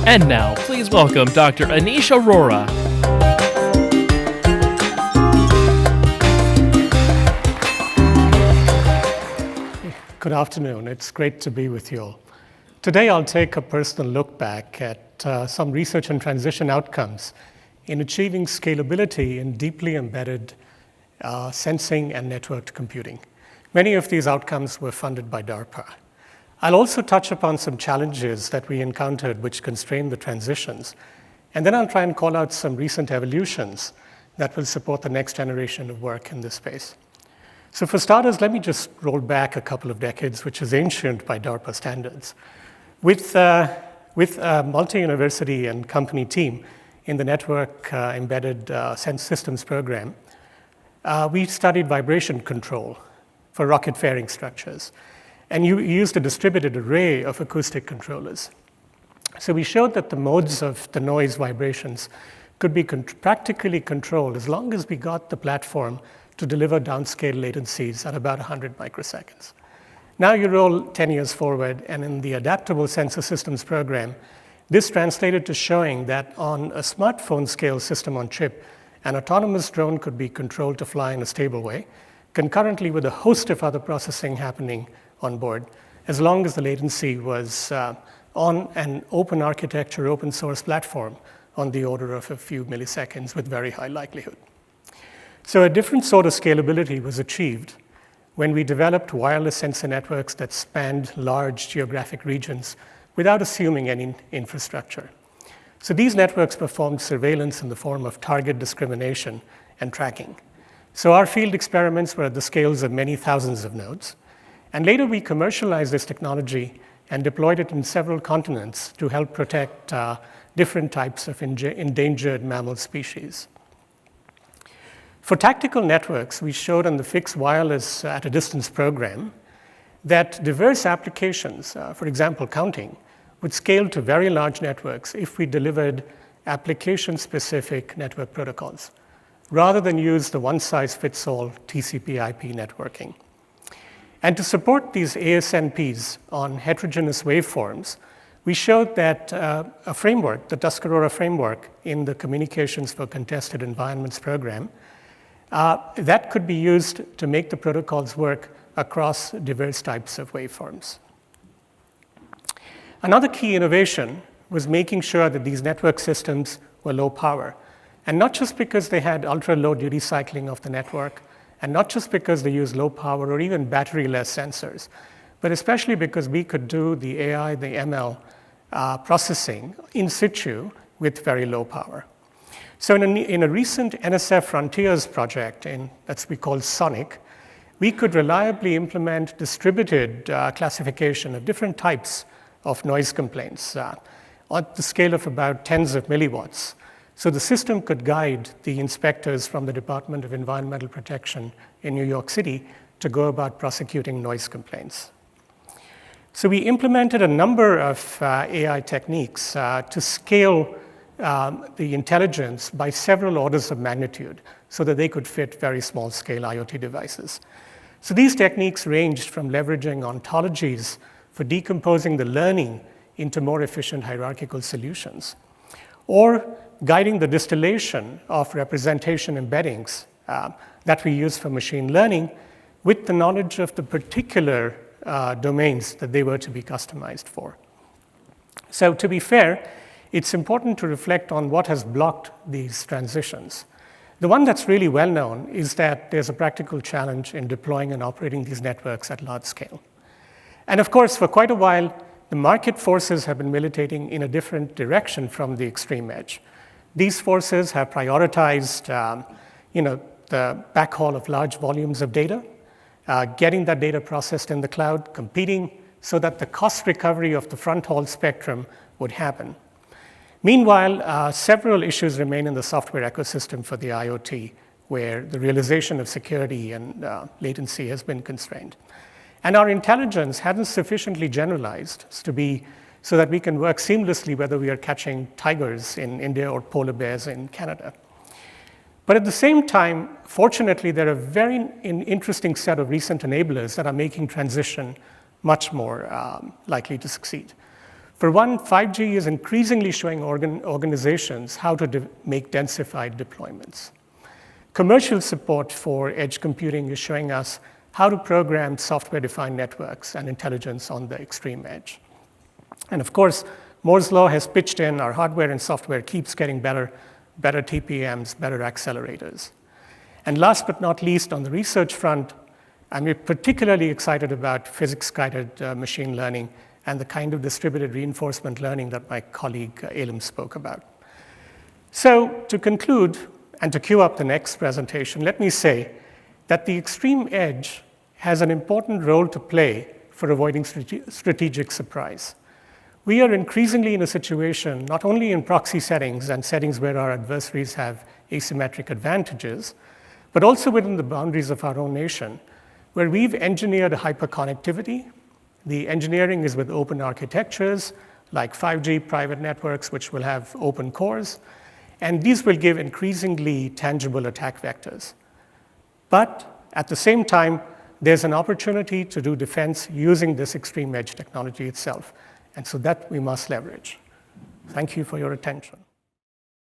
And now, please welcome Dr. Anish Arora. Good afternoon. It's great to be with you all. Today, I'll take a personal look back at some research and transition outcomes in achieving scalability in deeply embedded sensing and networked computing. Many of these outcomes were funded by DARPA. I'll also touch upon some challenges that we encountered which constrained the transitions. And then I'll try and call out some recent evolutions that will support the next generation of work in this space. So for starters, let me just roll back a couple of decades, which is ancient by DARPA standards. With a multi-university and company team in the Network Embedded Sense Systems program, we studied vibration control for rocket fairing structures. And you used a distributed array of acoustic controllers. So we showed that the modes of the noise vibrations could be practically controlled as long as we got the platform to deliver downscale latencies at about 100 microseconds. Now you roll 10 years forward, and in the Adaptable Sensor Systems program, this translated to showing that on a smartphone scale system on chip, an autonomous drone could be controlled to fly in a stable way, concurrently with a host of other processing happening on board, as long as the latency was on an open architecture, open source platform on the order of a few milliseconds with very high likelihood. So a different sort of scalability was achieved when we developed wireless sensor networks that spanned large geographic regions without assuming any infrastructure. So these networks performed surveillance in the form of target discrimination and tracking. So our field experiments were at the scales of many thousands of nodes. And later we commercialized this technology and deployed it in several continents to help protect different types of endangered mammal species. For tactical networks, we showed on the fixed wireless at a distance program that diverse applications, for example, counting, would scale to very large networks if we delivered application-specific network protocols, rather than use the one-size-fits-all TCP/IP networking. And to support these ASNPs on heterogeneous waveforms, we showed that a framework, the Tuscarora framework in the Communications for Contested Environments program, that could be used to make the protocols work across diverse types of waveforms. Another key innovation was making sure that these network systems were low power, and not just because they had ultra-low duty cycling of the network, and not just because they use low power or even battery-less sensors, but especially because we could do the AI, the ML processing in situ with very low power. So in a recent NSF Frontiers project that we call SONIC, we could reliably implement distributed classification of different types of noise complaints on the scale of about tens of milliwatts. So the system could guide the inspectors from the Department of Environmental Protection in New York City to go about prosecuting noise complaints. So we implemented a number of AI techniques to scale the intelligence by several orders of magnitude so that they could fit very small scale IoT devices. So these techniques ranged from leveraging ontologies for decomposing the learning into more efficient hierarchical solutions, or guiding the distillation of representation embeddings that we use for machine learning with the knowledge of the particular domains that they were to be customized for. So to be fair, it's important to reflect on what has blocked these transitions. The one that's really well known is that there's a practical challenge in deploying and operating these networks at large scale. And of course, for quite a while, the market forces have been militating in a different direction from the extreme edge. These forces have prioritized the backhaul of large volumes of data, getting that data processed in the cloud, competing so that the cost recovery of the front haul spectrum would happen. Meanwhile, several issues remain in the software ecosystem for the IoT, where the realization of security and latency has been constrained. And our intelligence hasn't sufficiently generalized so that we can work seamlessly whether we are catching tigers in India or polar bears in Canada. But at the same time, fortunately, there are a very interesting set of recent enablers that are making transition much more likely to succeed. For one, 5G is increasingly showing organizations how to make densified deployments. Commercial support for edge computing is showing us how to program software-defined networks and intelligence on the extreme edge. And of course, Moore's law has pitched in. Our hardware and software keeps getting better TPMs, better accelerators. And last but not least, on the research front, I'm particularly excited about physics-guided machine learning and the kind of distributed reinforcement learning that my colleague Elam spoke about. So to conclude, and to cue up the next presentation, let me say that the extreme edge has an important role to play for avoiding strategic surprise. We are increasingly in a situation, not only in proxy settings and settings where our adversaries have asymmetric advantages, but also within the boundaries of our own nation, where we've engineered a hyperconnectivity. The engineering is with open architectures, like 5G private networks, which will have open cores, and these will give increasingly tangible attack vectors. But at the same time, there's an opportunity to do defense using this extreme edge technology itself. And so that we must leverage. Thank you for your attention.